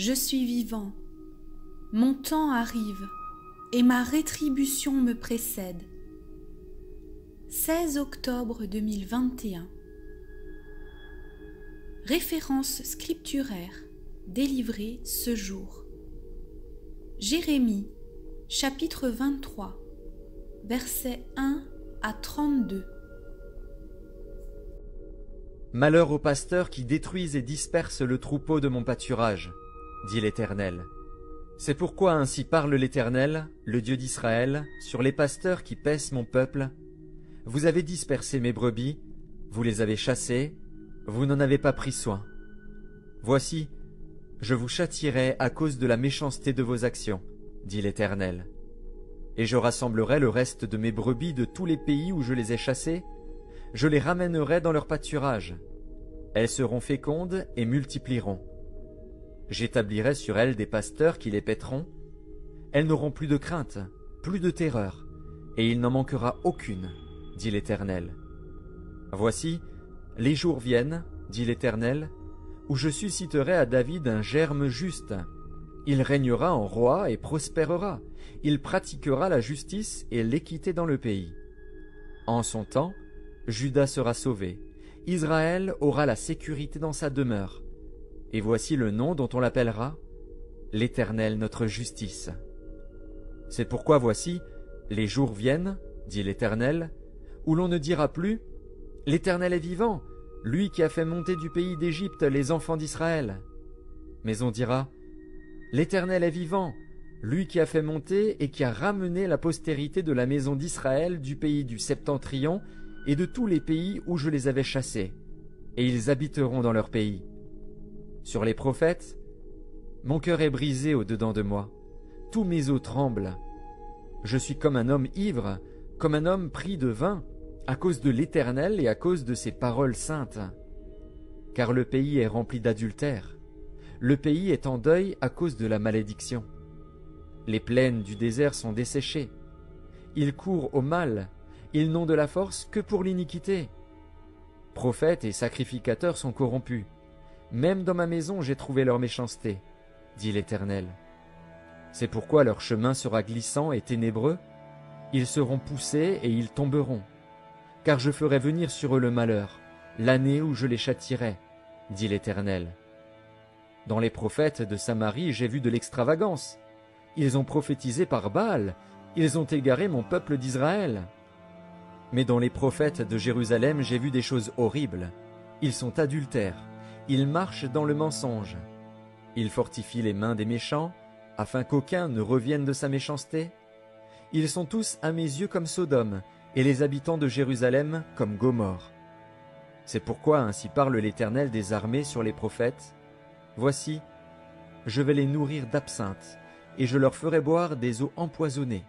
Je suis vivant. Mon temps arrive et ma rétribution me précède. 16 octobre 2021. Référence scripturaire délivrée ce jour. Jérémie, chapitre 23, versets 1 à 32. Malheur aux pasteurs qui détruisent et dispersent le troupeau de mon pâturage, dit l'Éternel. C'est pourquoi ainsi parle l'Éternel, le Dieu d'Israël, sur les pasteurs qui paissent mon peuple. Vous avez dispersé mes brebis, vous les avez chassées, vous n'en avez pas pris soin. Voici, je vous châtierai à cause de la méchanceté de vos actions, dit l'Éternel. Et je rassemblerai le reste de mes brebis de tous les pays où je les ai chassées, je les ramènerai dans leur pâturage. Elles seront fécondes et multiplieront. J'établirai sur elles des pasteurs qui les paîtront. Elles n'auront plus de crainte, plus de terreur, et il n'en manquera aucune, dit l'Éternel. Voici, les jours viennent, dit l'Éternel, où je susciterai à David un germe juste. Il régnera en roi et prospérera. Il pratiquera la justice et l'équité dans le pays. En son temps, Juda sera sauvé. Israël aura la sécurité dans sa demeure. Et voici le nom dont on l'appellera, l'Éternel notre justice. C'est pourquoi voici, les jours viennent, dit l'Éternel, où l'on ne dira plus, l'Éternel est vivant, lui qui a fait monter du pays d'Égypte les enfants d'Israël. Mais on dira, l'Éternel est vivant, lui qui a fait monter et qui a ramené la postérité de la maison d'Israël du pays du Septentrion et de tous les pays où je les avais chassés, et ils habiteront dans leur pays. Sur les prophètes, mon cœur est brisé au-dedans de moi, tous mes os tremblent. Je suis comme un homme ivre, comme un homme pris de vin, à cause de l'Éternel et à cause de ses paroles saintes. Car le pays est rempli d'adultère, le pays est en deuil à cause de la malédiction. Les plaines du désert sont desséchées, ils courent au mal, ils n'ont de la force que pour l'iniquité. Prophètes et sacrificateurs sont corrompus. Même dans ma maison j'ai trouvé leur méchanceté, dit l'Éternel. C'est pourquoi leur chemin sera glissant et ténébreux, ils seront poussés et ils tomberont. Car je ferai venir sur eux le malheur, l'année où je les châtierai, dit l'Éternel. Dans les prophètes de Samarie j'ai vu de l'extravagance. Ils ont prophétisé par Baal, ils ont égaré mon peuple d'Israël. Mais dans les prophètes de Jérusalem j'ai vu des choses horribles. Ils sont adultères. Ils marchent dans le mensonge. Ils fortifient les mains des méchants, afin qu'aucun ne revienne de sa méchanceté. Ils sont tous à mes yeux comme Sodome, et les habitants de Jérusalem comme Gomorrhe. C'est pourquoi ainsi parle l'Éternel des armées sur les prophètes. Voici, je vais les nourrir d'absinthe, et je leur ferai boire des eaux empoisonnées.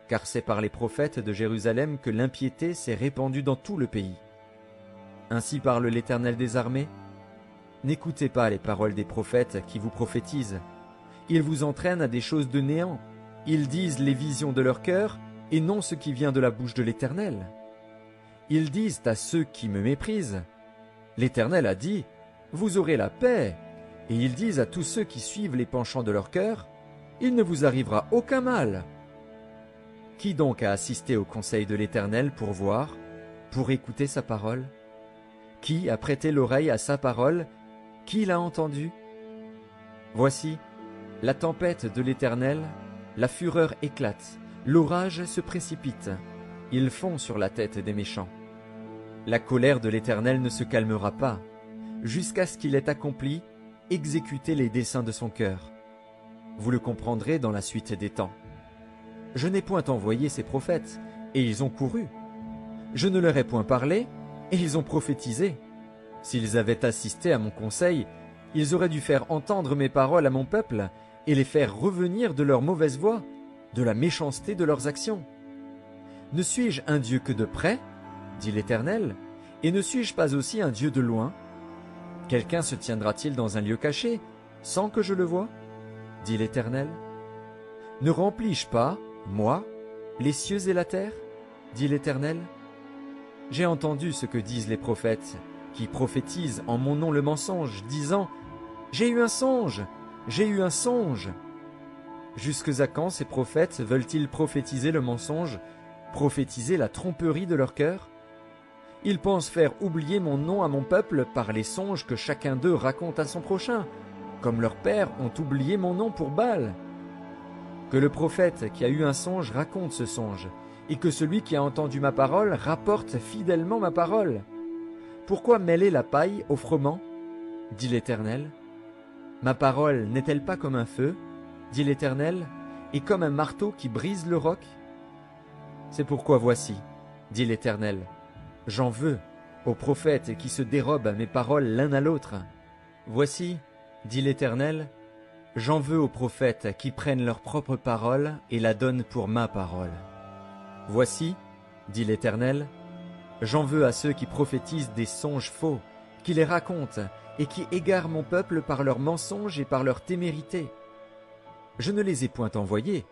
Car c'est par les prophètes de Jérusalem que l'impiété s'est répandue dans tout le pays. Ainsi parle l'Éternel des armées. N'écoutez pas les paroles des prophètes qui vous prophétisent. Ils vous entraînent à des choses de néant. Ils disent les visions de leur cœur et non ce qui vient de la bouche de l'Éternel. Ils disent à ceux qui me méprisent, l'Éternel a dit, vous aurez la paix. Et ils disent à tous ceux qui suivent les penchants de leur cœur, il ne vous arrivera aucun mal. Qui donc a assisté au conseil de l'Éternel pour voir, pour écouter sa parole? Qui a prêté l'oreille à sa parole? Qui l'a entendu? Voici, la tempête de l'Éternel, la fureur éclate, l'orage se précipite, ils fond sur la tête des méchants. La colère de l'Éternel ne se calmera pas, jusqu'à ce qu'il ait accompli, exécuté les desseins de son cœur. Vous le comprendrez dans la suite des temps. Je n'ai point envoyé ces prophètes, et ils ont couru. Je ne leur ai point parlé, et ils ont prophétisé. S'ils avaient assisté à mon conseil, ils auraient dû faire entendre mes paroles à mon peuple et les faire revenir de leur mauvaise voie, de la méchanceté de leurs actions. Ne suis-je un Dieu que de près, dit l'Éternel, et ne suis-je pas aussi un Dieu de loin? Quelqu'un se tiendra-t-il dans un lieu caché, sans que je le voie, dit l'Éternel? Ne remplis-je pas, moi, les cieux et la terre, dit l'Éternel? J'ai entendu ce que disent les prophètes, qui prophétisent en mon nom le mensonge, disant « J'ai eu un songe, J'ai eu un songe. Jusque à quand ces prophètes veulent-ils prophétiser le mensonge, prophétiser la tromperie de leur cœur? Ils pensent faire oublier mon nom à mon peuple par les songes que chacun d'eux raconte à son prochain, comme leurs pères ont oublié mon nom pour Baal. Que le prophète qui a eu un songe raconte ce songe, et que celui qui a entendu ma parole rapporte fidèlement ma parole. Pourquoi mêler la paille au froment? Dit l'Éternel. Ma parole n'est-elle pas comme un feu, dit l'Éternel, et comme un marteau qui brise le roc? C'est pourquoi voici, dit l'Éternel, j'en veux aux prophètes qui se dérobent mes paroles l'un à l'autre. Voici, dit l'Éternel, j'en veux aux prophètes qui prennent leur propre parole et la donnent pour ma parole. Voici, dit l'Éternel, j'en veux à ceux qui prophétisent des songes faux, qui les racontent et qui égarent mon peuple par leurs mensonges et par leur témérité. Je ne les ai point envoyés,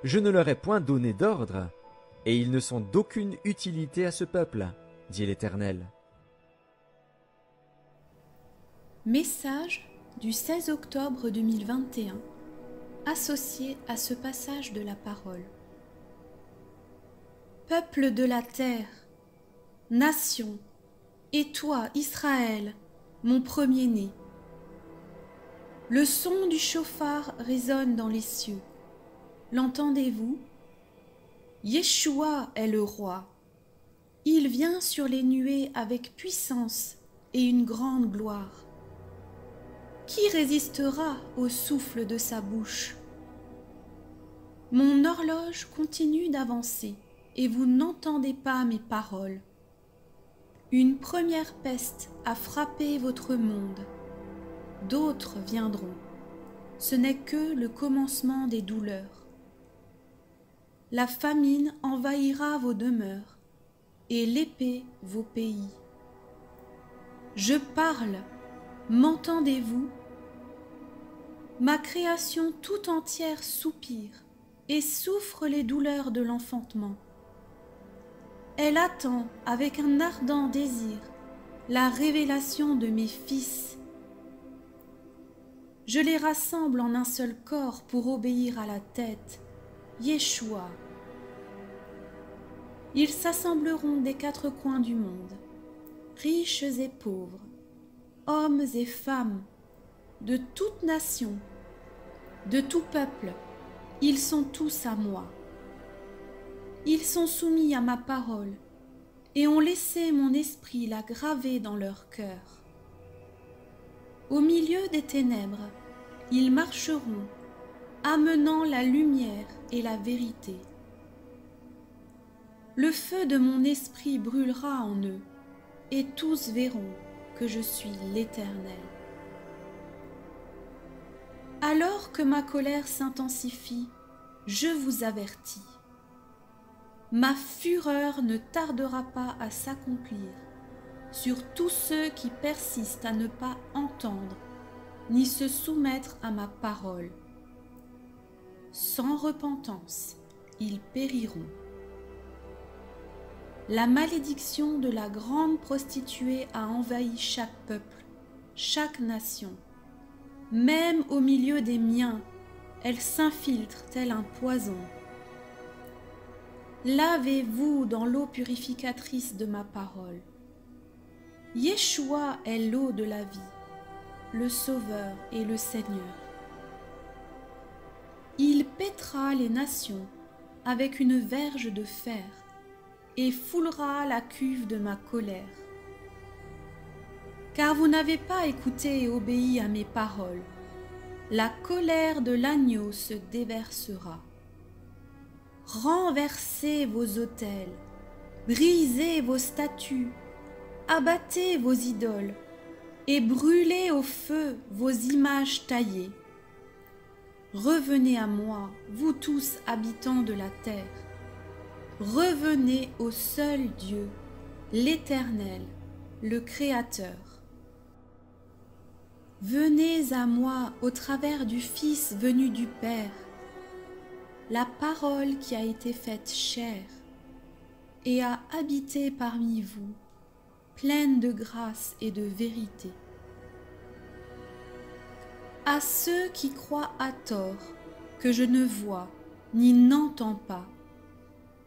je ne leur ai point donné d'ordre, et ils ne sont d'aucune utilité à ce peuple, dit l'Éternel. Message du 16 octobre 2021, associé à ce passage de la parole. Peuple de la terre, nation, et toi, Israël, mon premier-né. Le son du chauffard résonne dans les cieux. L'entendez-vous? Yeshua est le roi. Il vient sur les nuées avec puissance et une grande gloire. Qui résistera au souffle de sa bouche? Mon horloge continue d'avancer et vous n'entendez pas mes paroles. Une première peste a frappé votre monde. D'autres viendront. Ce n'est que le commencement des douleurs. La famine envahira vos demeures et l'épée vos pays. Je parle, m'entendez-vous? Ma création tout entière soupire et souffre les douleurs de l'enfantement. Elle attend avec un ardent désir la révélation de mes fils. Je les rassemble en un seul corps pour obéir à la tête, Yeshua. Ils s'assembleront des quatre coins du monde, riches et pauvres, hommes et femmes, de toute nation, de tout peuple, ils sont tous à moi. Ils sont soumis à ma parole et ont laissé mon esprit la graver dans leur cœur. Au milieu des ténèbres, ils marcheront, amenant la lumière et la vérité. Le feu de mon esprit brûlera en eux, et tous verront que je suis l'Éternel. Alors que ma colère s'intensifie, je vous avertis. Ma fureur ne tardera pas à s'accomplir sur tous ceux qui persistent à ne pas entendre ni se soumettre à ma parole. Sans repentance, ils périront. La malédiction de la grande prostituée a envahi chaque peuple, chaque nation. Même au milieu des miens, elle s'infiltre tel un poison. Lavez-vous dans l'eau purificatrice de ma parole. Yeshua est l'eau de la vie, le Sauveur et le Seigneur. Il paîtra les nations avec une verge de fer et foulera la cuve de ma colère. Car vous n'avez pas écouté et obéi à mes paroles, la colère de l'agneau se déversera. Renversez vos autels, brisez vos statues, abattez vos idoles et brûlez au feu vos images taillées. Revenez à moi, vous tous habitants de la terre. Revenez au seul Dieu, l'Éternel, le Créateur. Venez à moi au travers du Fils venu du Père, la parole qui a été faite chair et a habité parmi vous, pleine de grâce et de vérité. À ceux qui croient à tort que je ne vois ni n'entends pas,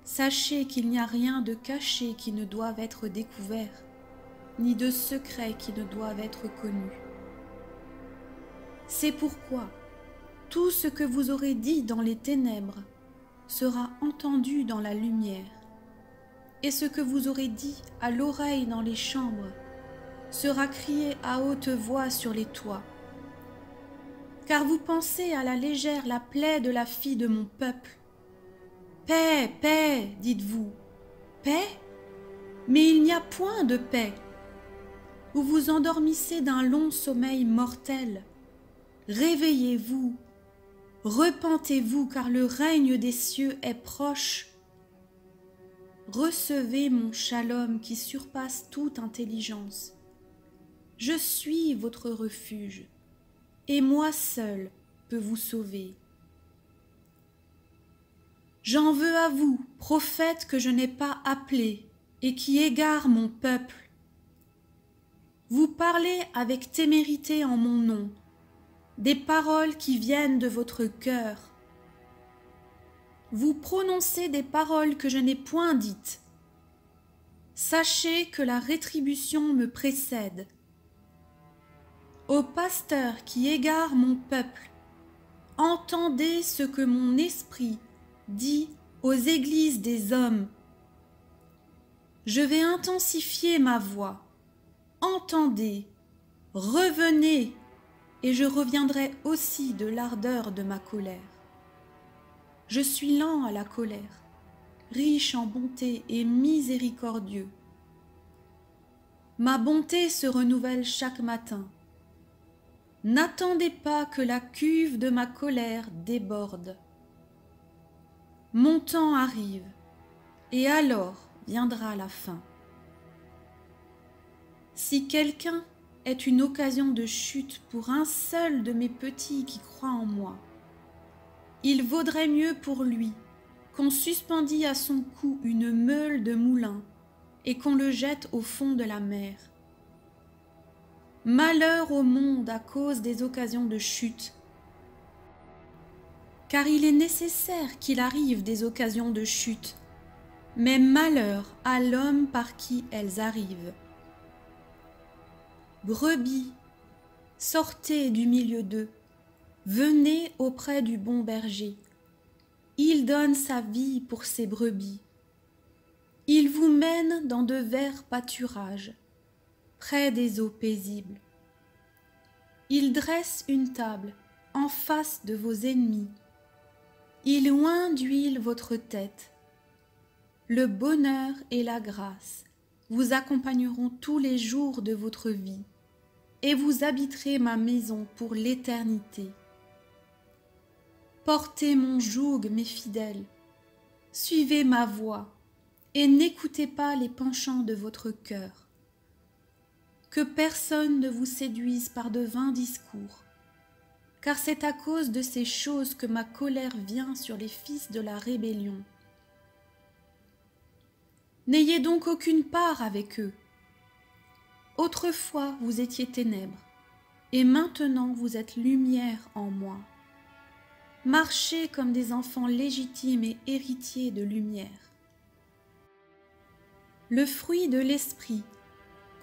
sachez qu'il n'y a rien de caché qui ne doive être découvert, ni de secret qui ne doive être connu. C'est pourquoi tout ce que vous aurez dit dans les ténèbres sera entendu dans la lumière, et ce que vous aurez dit à l'oreille dans les chambres sera crié à haute voix sur les toits. Car vous pensez à la légère la plaie de la fille de mon peuple. Paix, paix, dites-vous. Paix? Mais il n'y a point de paix. Vous vous endormissez d'un long sommeil mortel. Réveillez-vous, repentez-vous, car le règne des cieux est proche. Recevez mon shalom qui surpasse toute intelligence. Je suis votre refuge, et moi seul peux vous sauver. J'en veux à vous, prophètes que je n'ai pas appelés et qui égarent mon peuple. Vous parlez avec témérité en mon nom, des paroles qui viennent de votre cœur. Vous prononcez des paroles que je n'ai point dites. Sachez que la rétribution me précède. Ô pasteurs qui égarent mon peuple, entendez ce que mon esprit dit aux églises des hommes. Je vais intensifier ma voix. Entendez, revenez, et je reviendrai aussi de l'ardeur de ma colère. Je suis lent à la colère, riche en bonté et miséricordieux. Ma bonté se renouvelle chaque matin. N'attendez pas que la cuve de ma colère déborde. Mon temps arrive, et alors viendra la fin. Si quelqu'un est une occasion de chute pour un seul de mes petits qui croient en moi, il vaudrait mieux pour lui qu'on suspendît à son cou une meule de moulin et qu'on le jette au fond de la mer. Malheur au monde à cause des occasions de chute, car il est nécessaire qu'il arrive des occasions de chute, mais malheur à l'homme par qui elles arrivent. Brebis, sortez du milieu d'eux, venez auprès du bon berger. Il donne sa vie pour ses brebis. Il vous mène dans de verts pâturages, près des eaux paisibles. Il dresse une table en face de vos ennemis. Il oint d'huile votre tête. Le bonheur et la grâce vous accompagneront tous les jours de votre vie, et vous habiterez ma maison pour l'éternité. Portez mon joug, mes fidèles, suivez ma voix, et n'écoutez pas les penchants de votre cœur. Que personne ne vous séduise par de vains discours, car c'est à cause de ces choses que ma colère vient sur les fils de la rébellion. N'ayez donc aucune part avec eux. Autrefois vous étiez ténèbres, et maintenant vous êtes lumière en moi. Marchez comme des enfants légitimes et héritiers de lumière. Le fruit de l'esprit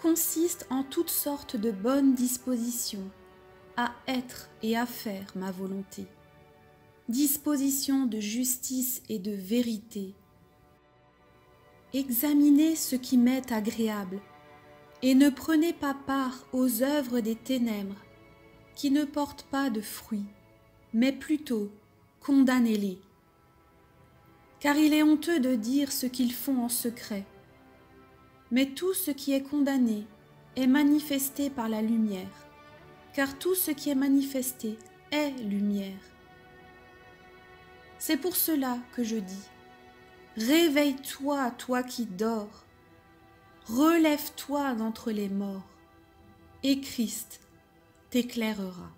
consiste en toutes sortes de bonnes dispositions à être et à faire ma volonté, dispositions de justice et de vérité. Examinez ce qui m'est agréable, et ne prenez pas part aux œuvres des ténèbres, qui ne portent pas de fruits, mais plutôt condamnez-les. Car il est honteux de dire ce qu'ils font en secret, mais tout ce qui est condamné est manifesté par la lumière, car tout ce qui est manifesté est lumière. C'est pour cela que je dis, réveille-toi, toi qui dors, relève-toi d'entre les morts, et Christ t'éclairera.